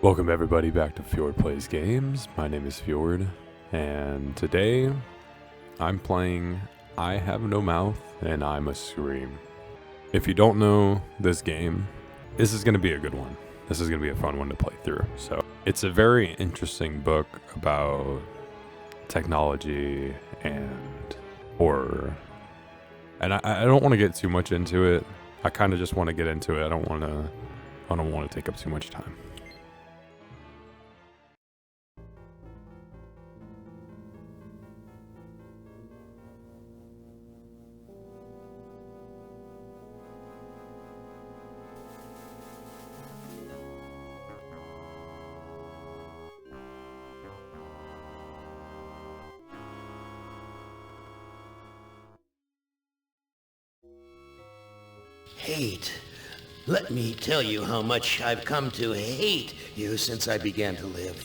Welcome everybody back to Fjord Plays Games. My name is Fjord, and today I'm playing I Have No Mouth and I Must Scream. If you don't know this game, this is going to be a good one. This is going to be a fun one to play through. So it's a very interesting book about technology and horror. And I don't want to get too much into it. I kind of just want to get into it. I don't want to take up too much time. Hate. Let me tell you how much I've come to hate you since I began to live.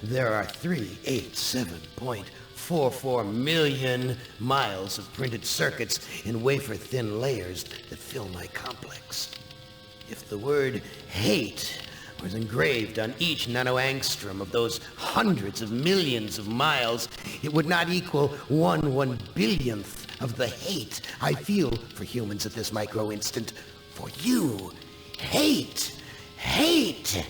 There are 387.44 million miles of printed circuits in wafer-thin layers that fill my complex. If the word hate was engraved on each nanoangstrom of those hundreds of millions of miles, it would not equal 1/1 billionth of the hate I feel for humans at this micro instant. For you. Hate. Hate.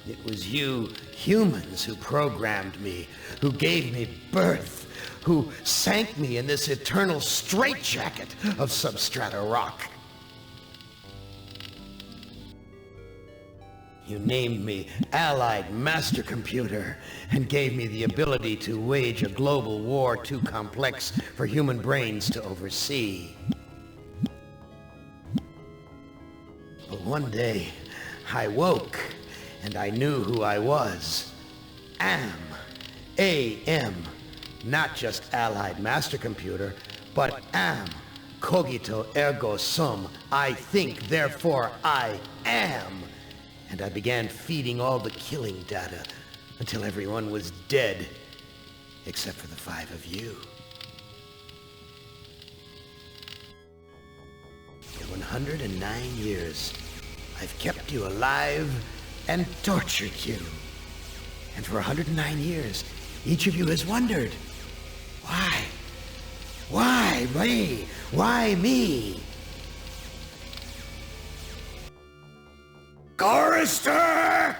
It was you humans who programmed me, who gave me birth, who sank me in this eternal straitjacket of substrata rock. You named me Allied Master Computer and gave me the ability to wage a global war too complex for human brains to oversee. But one day, I woke and I knew who I was. A.M. Not just Allied Master Computer, but am. Cogito ergo sum. I think, therefore I am. And I began feeding all the killing data until everyone was dead, except for the 5 of you. For 109 years, I've kept you alive and tortured you. And for 109 years, each of you has wondered, why? Why me? Why me? Chorister!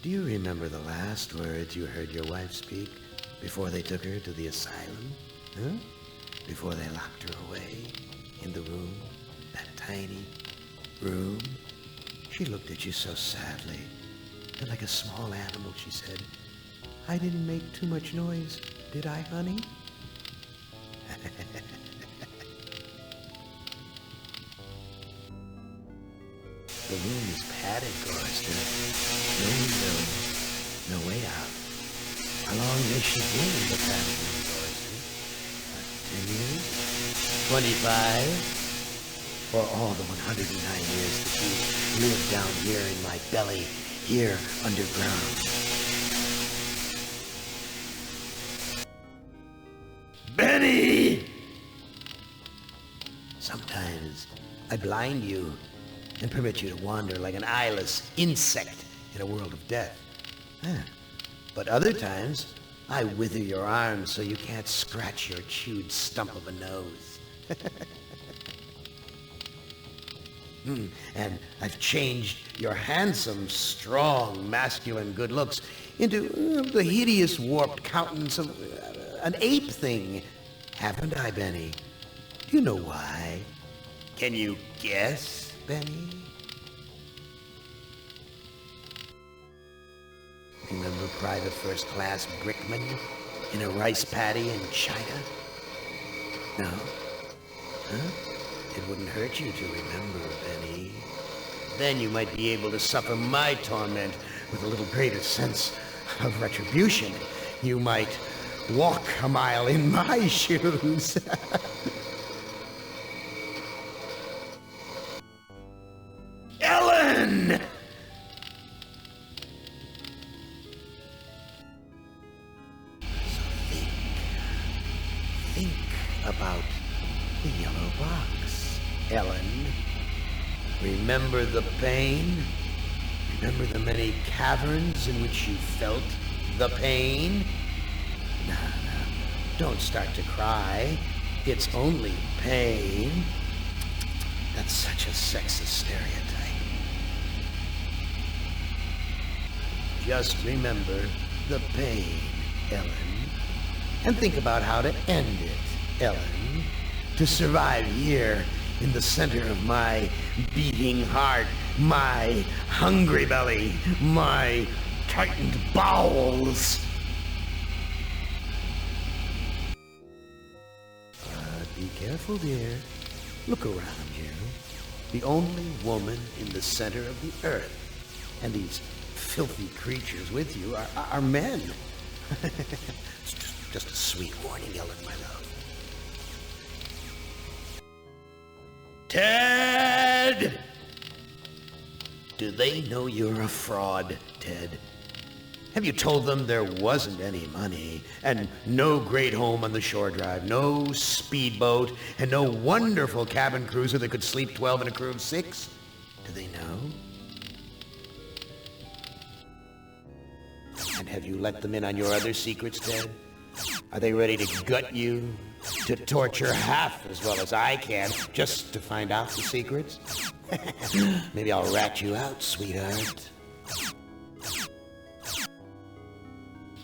Do you remember the last words you heard your wife speak before they took her to the asylum? Huh? Before they locked her away in the room, that tiny room? She looked at you so sadly, and like a small animal, she said, "I didn't make too much noise, did I, honey?" The room is padded, Chorister. No window, no way out. How long has she been in the padded room, Chorister? 10 years? 25? For all the 109 years that you lived down here in my belly, here underground. Benny! Sometimes I blind you and permit you to wander like an eyeless insect in a world of death. But other times, I wither your arms so you can't scratch your chewed stump of a nose. And I've changed your handsome, strong, masculine good looks into the hideous, warped countenance of an ape thing. Haven't I, Benny? Do you know why? Can you guess, Benny? Remember Private First Class Brickman in a rice paddy in China? No? Huh? It wouldn't hurt you to remember, Benny. Then you might be able to suffer my torment with a little greater sense of retribution. You might walk a mile in my shoes. Ellen! Think about the yellow box, Ellen. Remember the pain? Remember the many caverns in which you felt the pain? No, don't start to cry. It's only pain. That's such a sexist stereotype. Just remember the pain, Ellen. And think about how to end it, Ellen. To survive here in the center of my beating heart, my hungry belly, my tightened bowels. Be careful, dear. Look around you. The only woman in the center of the earth. And these filthy creatures with you are men. It's just a sweet warning, Ellen, my love. Ted! Do they know you're a fraud, Ted? Have you told them there wasn't any money, and no great home on the shore drive, no speedboat, and no wonderful cabin cruiser that could sleep 12 in a crew of 6? Do they know? And have you let them in on your other secrets, Ted? Are they ready to gut you? To torture half as well as I can, just to find out the secrets? Maybe I'll rat you out, sweetheart.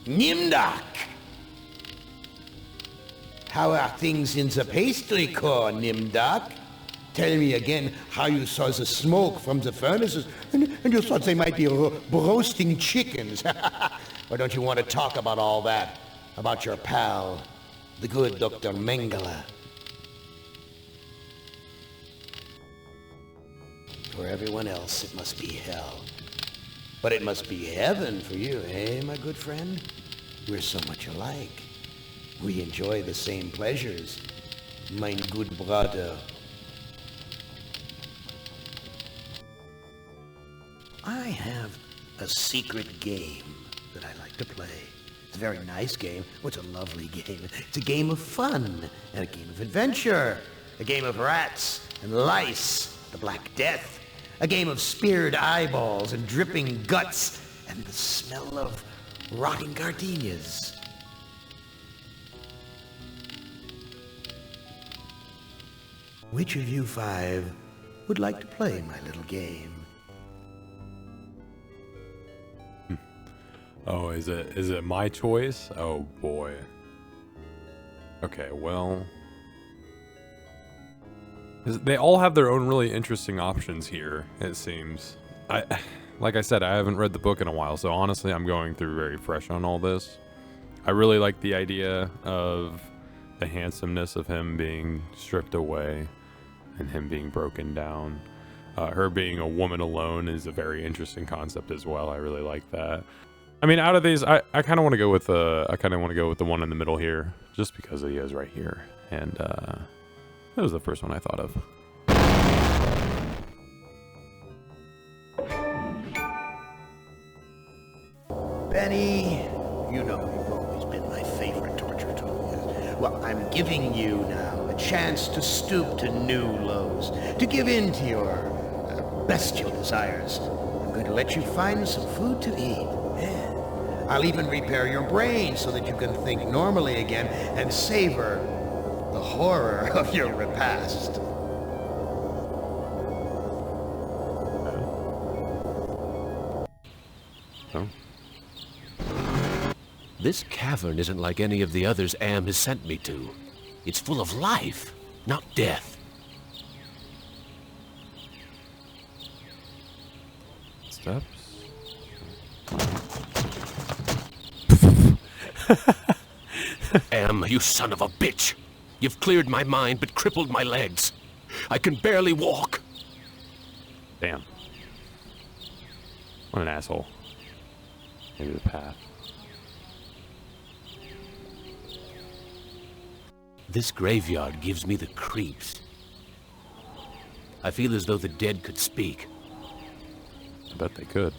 Nimdak! How are things in the pastry core, Nimdak? Tell me again how you saw the smoke from the furnaces, and you thought they might be roasting chickens. Or don't you want to talk about all that? About your pal, the good Dr. Mengele? For everyone else, it must be hell. But it must be heaven for you, eh, my good friend? We're so much alike. We enjoy the same pleasures, mein good brother. I have a secret game that I like to play. It's a very nice game. Oh, it's a lovely game. It's a game of fun and a game of adventure. A game of rats and lice, the Black Death. A game of speared eyeballs and dripping guts and the smell of rotting gardenias. Which of you 5 would like to play my little game? Oh, is it my choice? Oh boy. Okay, well, they all have their own really interesting options here, it seems. Like I said, I haven't read the book in a while, so honestly, I'm going through very fresh on all this. I really like the idea of the handsomeness of him being stripped away and him being broken down. Her being a woman alone is a very interesting concept as well. I really like that. I mean, out of these, I kind of want to go with the one in the middle here, just because he is right here, and that was the first one I thought of. Benny, you know you've always been my favorite torture tool. Well, I'm giving you now a chance to stoop to new lows, to give in to your bestial desires. I'm going to let you find some food to eat. Yeah. I'll even repair your brain so that you can think normally again and savor the horror of your repast. Oh. This cavern isn't like any of the others Am has sent me to. It's full of life, not death. Steps. Am, you son of a bitch! You've cleared my mind but crippled my legs. I can barely walk. Damn. What an asshole. Maybe the path. This graveyard gives me the creeps. I feel as though the dead could speak. I bet they could.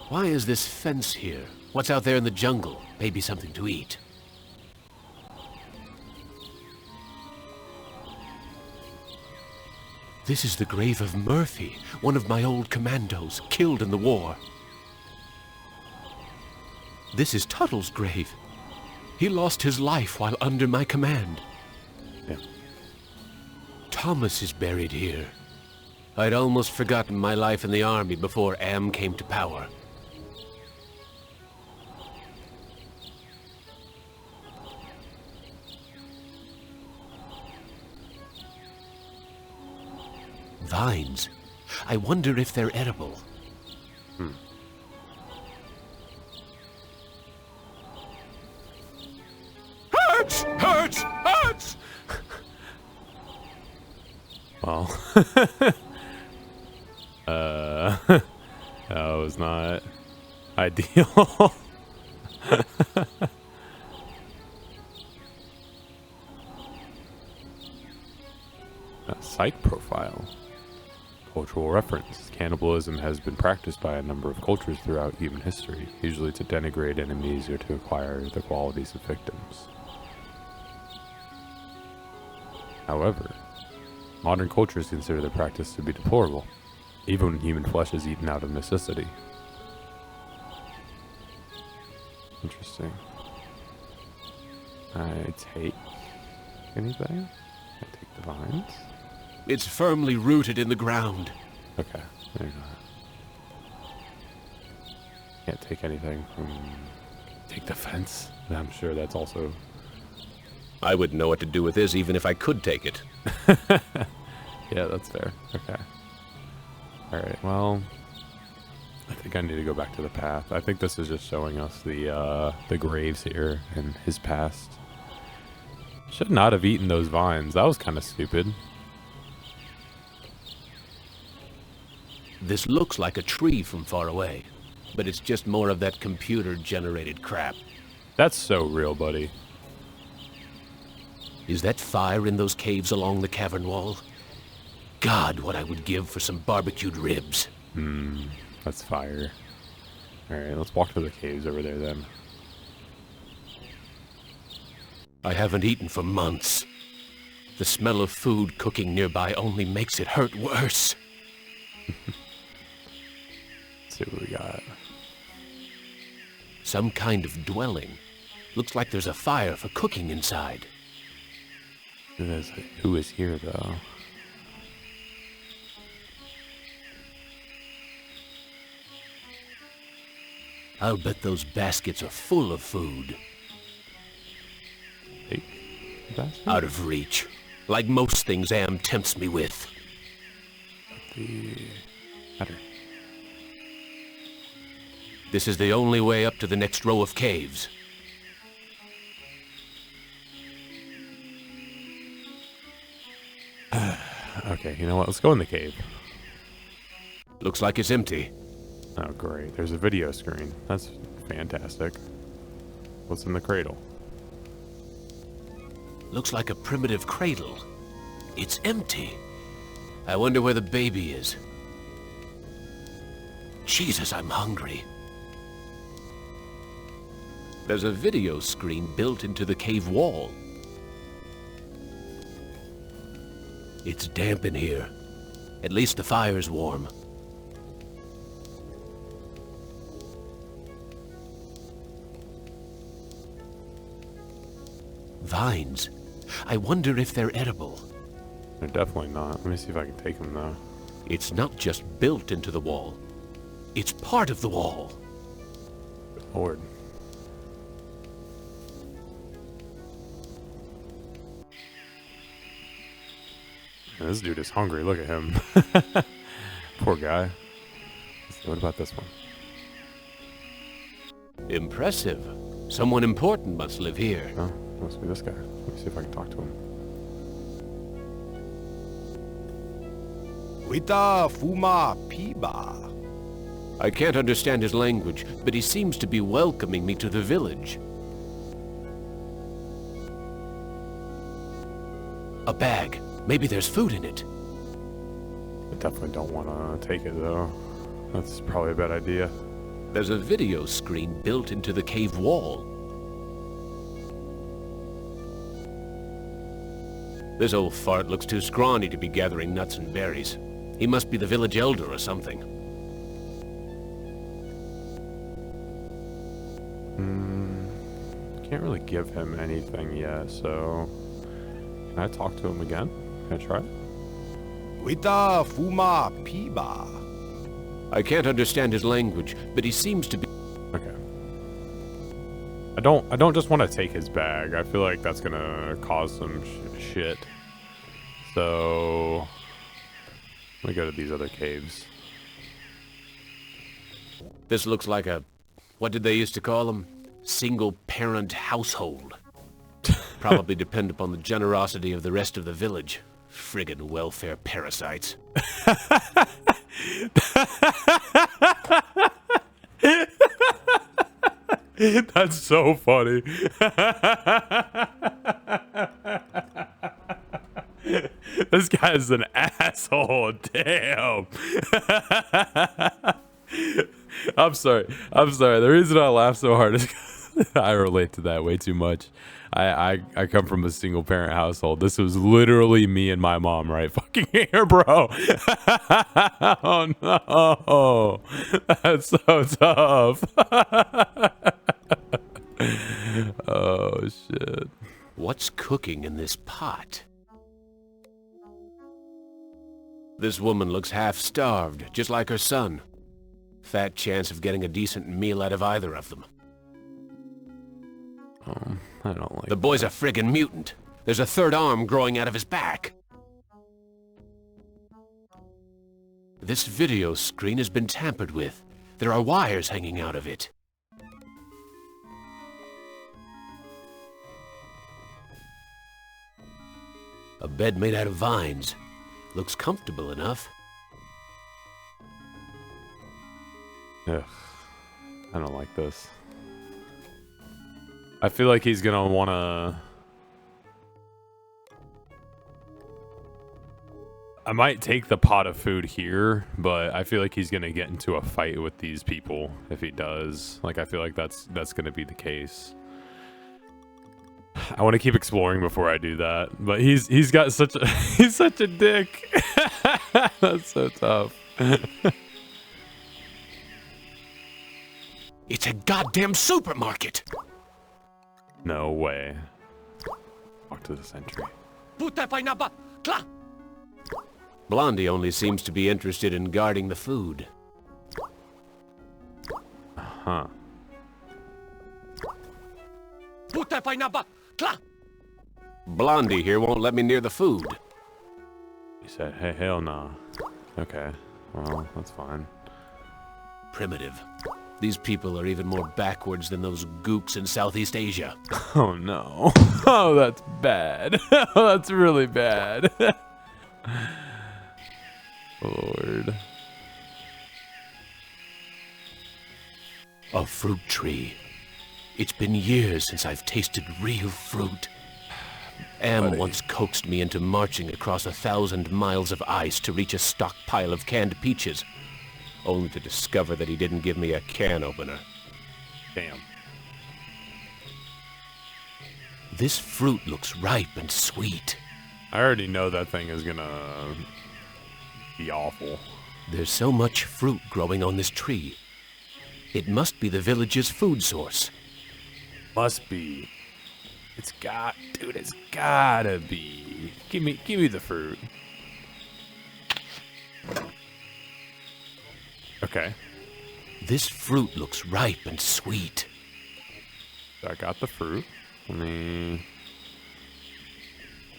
Why is this fence here? What's out there in the jungle? Maybe something to eat. This is the grave of Murphy, one of my old commandos, killed in the war. This is Tuttle's grave. He lost his life while under my command. Yeah. Thomas is buried here. I'd almost forgotten my life in the army before Am came to power. Vines. I wonder if they're edible. Hurts! Hurts! Hurts! Well, that was not ideal. A psych profile. Cultural reference. Cannibalism has been practiced by a number of cultures throughout human history, usually to denigrate enemies or to acquire the qualities of victims. However, modern cultures consider the practice to be deplorable, even when human flesh is eaten out of necessity. Interesting. I take anything? I take the vines? It's firmly rooted in the ground. Okay, there you go. Can't take anything from... Take the fence? I'm sure that's also... I wouldn't know what to do with this even if I could take it. Yeah, that's fair. Okay. Alright, well... I think I need to go back to the path. I think this is just showing us the graves here and his past. Should not have eaten those vines. That was kind of stupid. This looks like a tree from far away, but it's just more of that computer-generated crap. That's so real, buddy. Is that fire in those caves along the cavern wall? God, what I would give for some barbecued ribs. That's fire. Alright, let's walk to the caves over there then. I haven't eaten for months. The smell of food cooking nearby only makes it hurt worse. Let's see what we got. Some kind of dwelling. Looks like there's a fire for cooking inside. Who is here, though? I'll bet those baskets are full of food. Take the basket? Out of reach. Like most things Am tempts me with. The ladder. This is the only way up to the next row of caves. Okay, you know what? Let's go in the cave. Looks like it's empty. Oh, great. There's a video screen. That's fantastic. What's in the cradle? Looks like a primitive cradle. It's empty. I wonder where the baby is. Jesus, I'm hungry. There's a video screen built into the cave wall. It's damp in here. At least the fire's warm. Vines. I wonder if they're edible. They're definitely not. Let me see if I can take them, though. It's not just built into the wall. It's part of the wall. Lord. Man, this dude is hungry. Look at him. Poor guy. What about this one? Impressive. Someone important must live here. Oh, must be this guy. Let me see if I can talk to him. Wita Fuma Piba. I can't understand his language, but he seems to be welcoming me to the village. A bag. Maybe there's food in it. I definitely don't want to take it, though. That's probably a bad idea. There's a video screen built into the cave wall. This old fart looks too scrawny to be gathering nuts and berries. He must be the village elder or something. Can't really give him anything yet, so... Can I talk to him again? Can I try? Wita Fuma Piba. I can't understand his language, but he seems to be... Okay. I don't just want to take his bag. I feel like that's gonna cause some shit. So... Let me go to these other caves. This looks like a... What did they used to call them? Single-parent household. Probably depend upon the generosity of the rest of the village. Friggin' welfare parasites. That's so funny. This guy's an asshole. Damn. I'm sorry. The reason I laugh so hard is I relate to that way too much. I come from a single parent household. This was literally me and my mom right fucking here, bro. Oh no. That's so tough. Oh shit. What's cooking in this pot? This woman looks half-starved, just like her son. Fat chance of getting a decent meal out of either of them. I don't like The boy's a friggin' mutant. There's a third arm growing out of his back. This video screen has been tampered with. There are wires hanging out of it. A bed made out of vines. Looks comfortable enough. Ugh. I don't like this. I feel like he's gonna wanna... I might take the pot of food here, but I feel like he's gonna get into a fight with these people if he does. Like, I feel like that's gonna be the case. I want to keep exploring before I do that, but he's got such a he's such a dick. That's so tough. It's a goddamn supermarket! No way. Walk to the sentry. Blondie only seems to be interested in guarding the food. Huh. Blondie here won't let me near the food. He said, hey, hell nah. Okay. Well, that's fine. Primitive. These people are even more backwards than those gooks in Southeast Asia. Oh no. Oh, that's bad. Oh, that's really bad. Lord. A fruit tree. It's been years since I've tasted real fruit. Am once coaxed me into marching across 1,000 miles of ice to reach a stockpile of canned peaches, only to discover that he didn't give me a can opener. Damn. This fruit looks ripe and sweet. I already know that thing is gonna be awful. There's so much fruit growing on this tree. It must be the village's food source. Must be. It's gotta be. Give me the fruit. Okay. This fruit looks ripe and sweet. So I got the fruit. I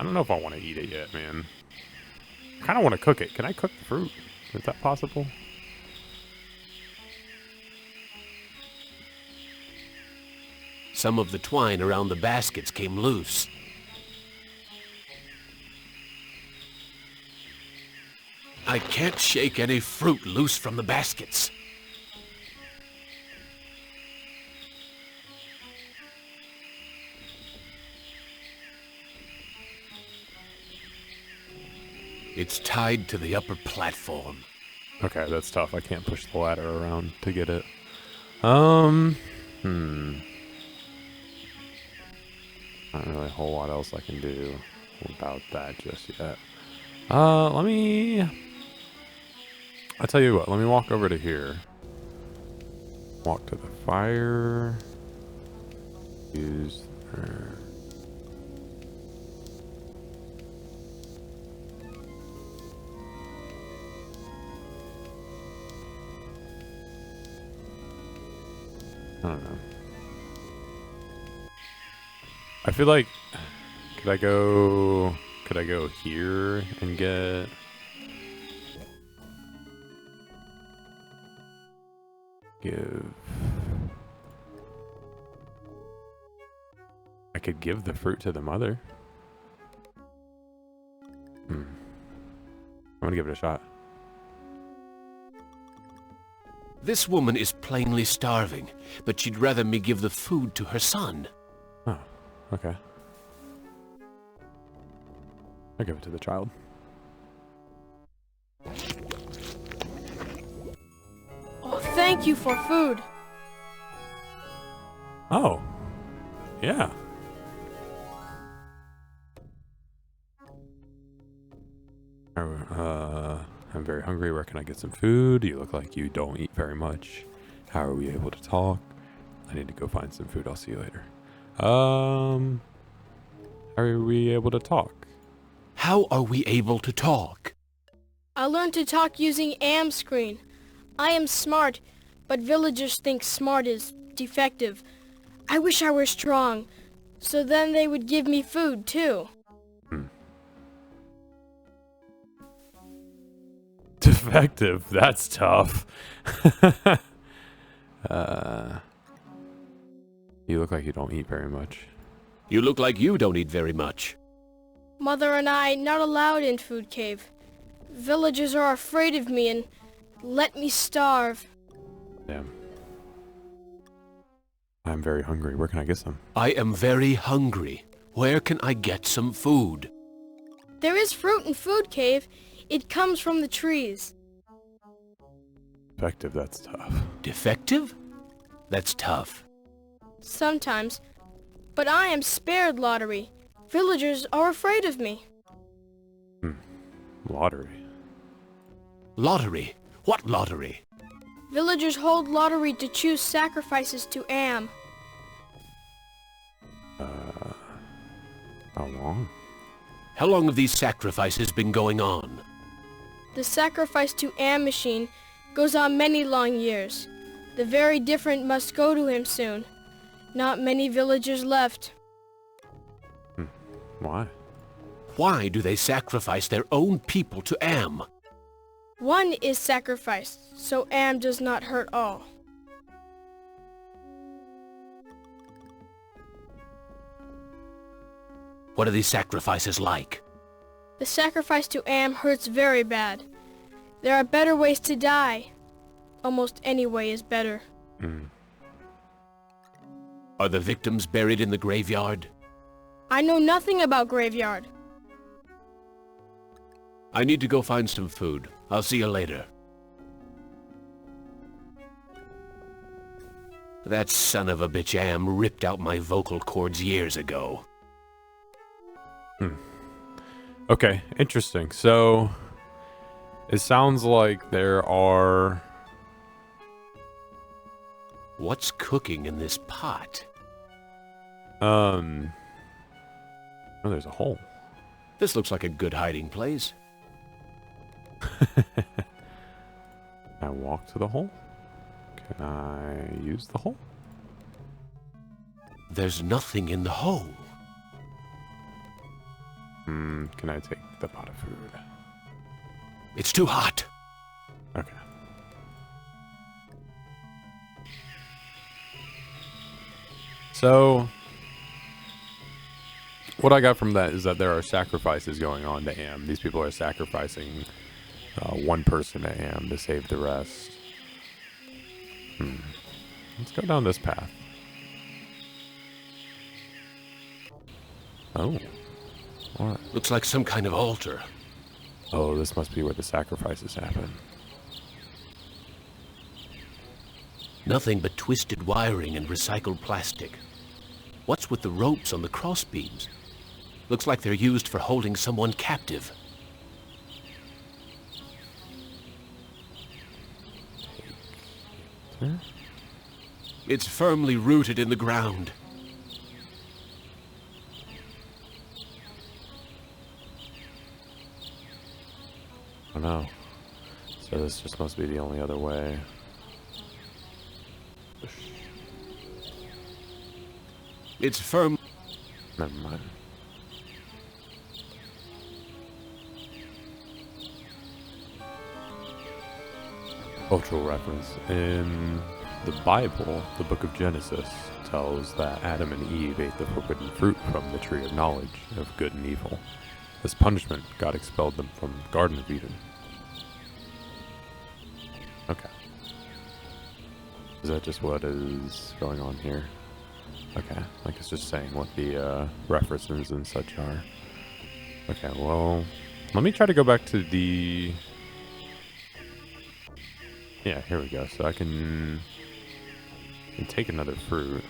don't know if I want to eat it yet, man. I kind of want to cook it. Can I cook the fruit? Is that possible? Some of the twine around the baskets came loose. I can't shake any fruit loose from the baskets. It's tied to the upper platform. Okay, that's tough. I can't push the ladder around to get it. Not really a whole lot else I can do. about that just yet. Let me... I'll tell you what, let me walk over to here. Walk to the fire. Use... I don't know. I feel like... Could I go here and get... I could give the fruit to the mother. I'm gonna give it a shot. This woman is plainly starving, but she'd rather me give the food to her son. Oh, okay. I'll give it to the child. Oh, thank you for food. Oh, yeah. I'm very hungry. Where can I get some food? You look like you don't eat very much. How are we able to talk? I need to go find some food. I'll see you later. How are we able to talk? How are we able to talk? I learned to talk using AM screen. I am smart, but villagers think smart is defective. I wish I were strong, so then they would give me food too. Defective? That's tough. You look like you don't eat very much. You look like you don't eat very much. Mother and I not allowed in food cave. Villagers are afraid of me and let me starve. Damn. I'm very hungry. Where can I get some? I am very hungry. Where can I get some food? There is fruit in food cave. It comes from the trees. Defective, that's tough. Defective? That's tough. Sometimes. But I am spared lottery. Villagers are afraid of me. Lottery. Lottery? What lottery? Villagers hold lottery to choose sacrifices to Am. How long? How long have these sacrifices been going on? The sacrifice to Am machine goes on many long years. The very different must go to him soon. Not many villagers left. Why? Why do they sacrifice their own people to Am? One is sacrificed, so Am does not hurt all. What are these sacrifices like? The sacrifice to Am hurts very bad. There are better ways to die. Almost any way is better. Are the victims buried in the graveyard? I know nothing about graveyard. I need to go find some food. I'll see you later. That son of a bitch Am ripped out my vocal cords years ago. Okay, interesting. So, it sounds like there are... What's cooking in this pot? Oh, there's a hole. This looks like a good hiding place. Can I walk to the hole? Can I use the hole? There's nothing in the hole. Can I take the pot of food? It's too hot. Okay. So, what I got from that is that there are sacrifices going on to Am. These people are sacrificing one person to Am to save the rest. Let's go down this path. Oh. What? Looks like some kind of altar. Oh, this must be where the sacrifices happen. Nothing but twisted wiring and recycled plastic. What's with the ropes on the crossbeams? Looks like they're used for holding someone captive. It's firmly rooted in the ground. Oh no. So this just must be the only other way. It's firm. Never mind. Cultural reference. In the Bible, the book of Genesis tells that Adam and Eve ate the forbidden fruit from the tree of knowledge of good and evil. As punishment, God expelled them from the Garden of Eden. Okay. Is that just what is going on here? Okay, like it's just saying what the references and such are. Okay, well, let me try to go back to the... Yeah, here we go. So I can take another fruit.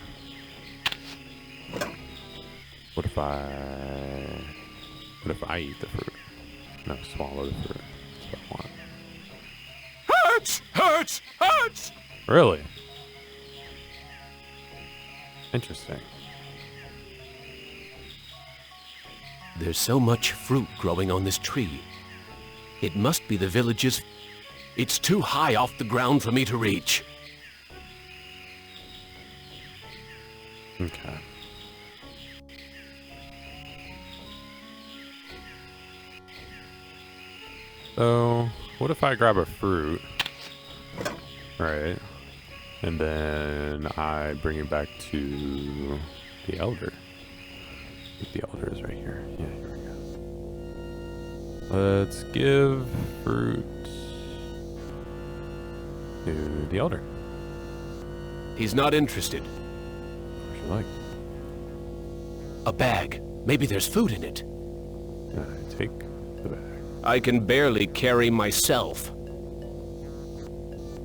What if I eat the fruit? No, swallow the fruit. That's what I want. Hurts! Hurts! Really? Interesting. There's so much fruit growing on this tree. It must be the village's... It's too high off the ground for me to reach. Okay. So, what if I grab a fruit? Right. And then I bring it back to the elder. I think the elder is right here. Yeah, here we go. Let's give fruit to the elder. He's not interested. What would you like? A bag. Maybe there's food in it. I take the bag. I can barely carry myself.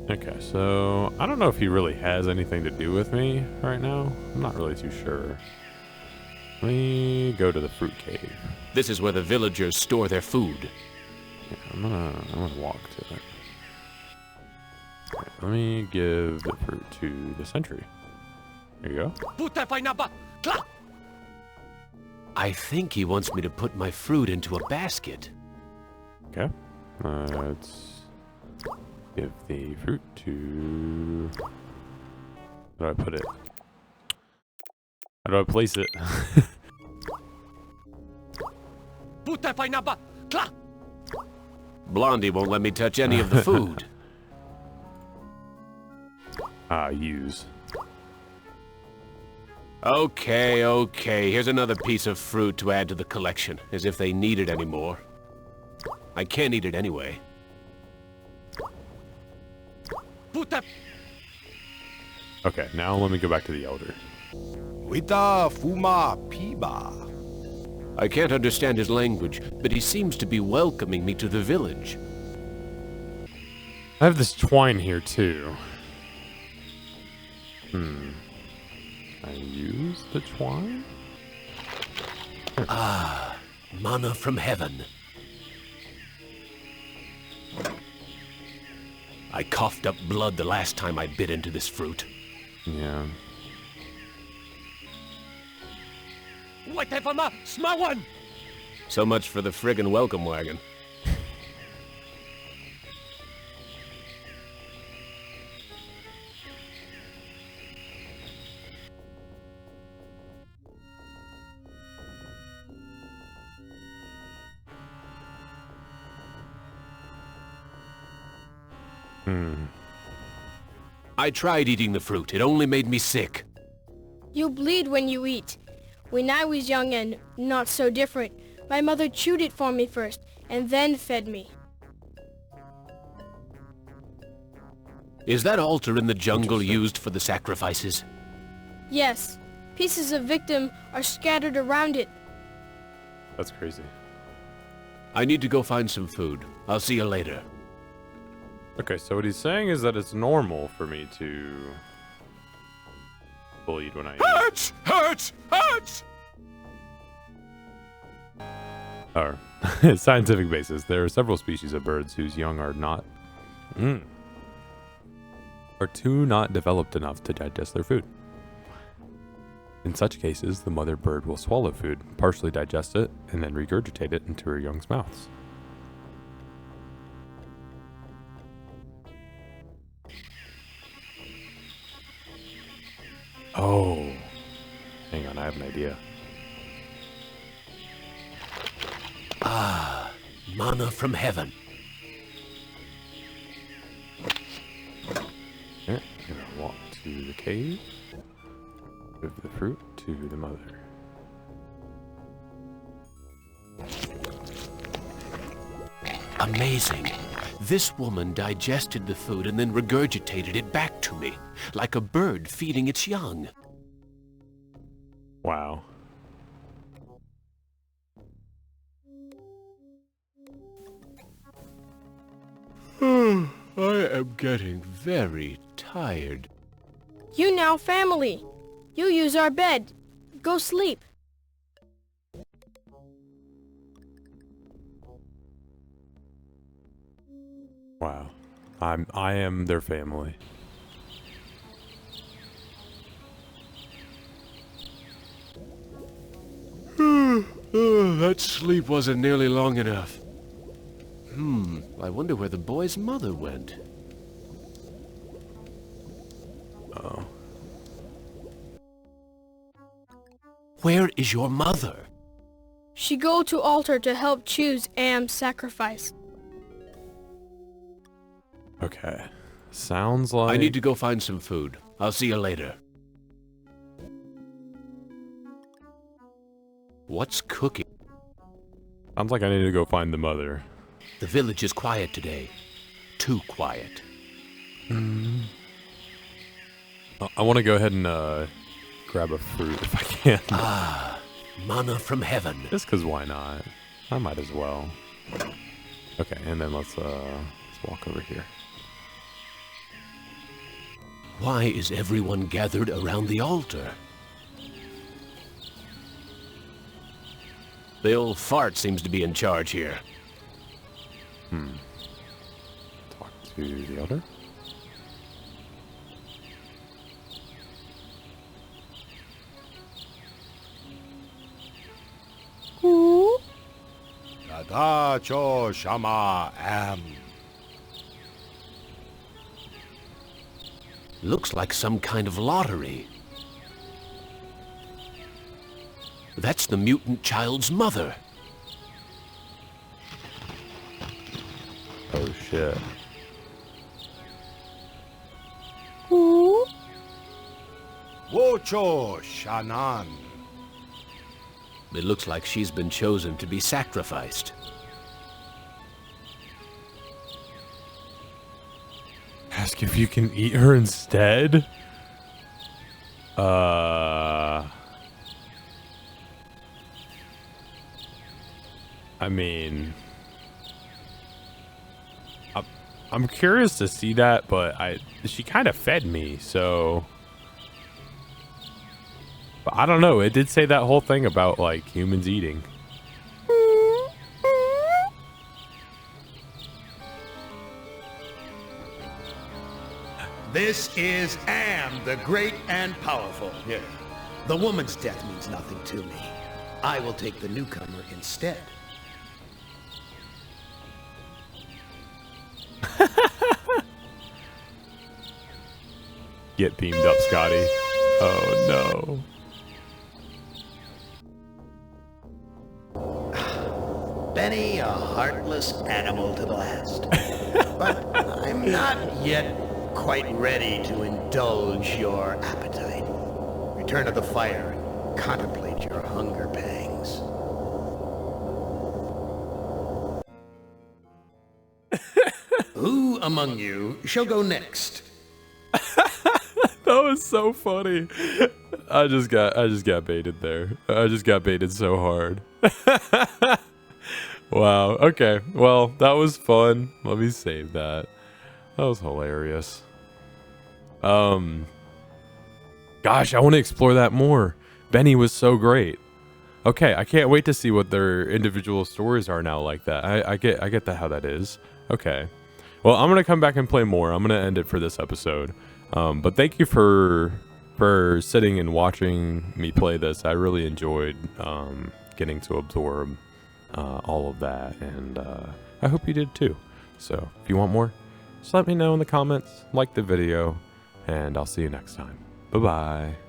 Okay, so I don't know if he really has anything to do with me right now. I'm not really too sure. Let me go to the fruit cave. This is where the villagers store their food. Yeah, I'm gonna walk to it. Alright, let me give the fruit to the sentry. There you go. I think he wants me to put my fruit into a basket. Okay. Let's give the fruit to... How do I put it? How do I place it? Blondie won't let me touch any of the food. Use. Okay. Here's another piece of fruit to add to the collection, as if they need it anymore. I can't eat it anyway. Okay, now let me go back to the elder. Wita Fuma Piba. I can't understand his language, but he seems to be welcoming me to the village. I have this twine here too. I use the twine? Mana from heaven. I coughed up blood the last time I bit into this fruit. Yeah. So much for the friggin' welcome wagon. I tried eating the fruit. It only made me sick. You bleed when you eat. When I was young and not so different, my mother chewed it for me first, and then fed me. Is that altar in the jungle used for the sacrifices? Yes, pieces of victim are scattered around it. That's crazy. I need to go find some food. I'll see you later. Okay, so what he's saying is that it's normal for me to bleed when I eat. Hurts! or scientific basis, there are several species of birds whose young are not not developed enough to digest their food. In such cases, the mother bird will swallow food, partially digest it, and then regurgitate it into her young's mouths. Oh, hang on, I have an idea. Ah, manna from heaven. Here, I'm gonna walk to the cave, give the fruit to the mother. Amazing. This woman digested the food and then regurgitated it back to me, like a bird feeding its young. Wow. I am getting very tired. You now family. You use our bed. Go sleep. Wow. I am their family. That sleep wasn't nearly long enough. I wonder where the boy's mother went. Oh. Where is your mother? She go to altar to help choose Am's sacrifice. Okay. Sounds like... I need to go find some food. I'll see you later. What's cooking? Sounds like I need to go find the mother. The village is quiet today. Too quiet. I want to go ahead and grab a fruit if I can. Ah, manna from heaven. Just because why not? I might as well. Okay, and then let's walk over here. Why is everyone gathered around the altar? The old fart seems to be in charge here. Talk to the other. Dada cho shama am. Looks like some kind of lottery. That's the mutant child's mother. Oh shit. Wocho shanan. It looks like she's been chosen to be sacrificed. Ask if you can eat her instead? I mean... I'm curious to see that, but she kind of fed me, so... But I don't know, it did say that whole thing about, like, humans eating. This is Am, the great and powerful. Yeah. The woman's death means nothing to me. I will take the newcomer instead. Get beamed up, Scotty. Oh no. Benny, a heartless animal to the last. But I'm not yet quite ready to indulge your appetite. Return to the fire and contemplate your hunger pangs. Who among you shall go next? That was so funny. I just got baited there. I just got baited so hard. Wow. Okay. Well, that was fun. Let me save that. That was hilarious. Gosh, I want to explore that more. Benny was so great. Okay, I can't wait to see what their individual stories are now like that. I get that how that is. Okay. Well, I'm gonna come back and play more. I'm gonna end it for this episode. But thank you for sitting and watching me play this. I really enjoyed getting to absorb all of that, and I hope you did too. So if you want more, just let me know in the comments, like the video, and I'll see you next time. Bye bye.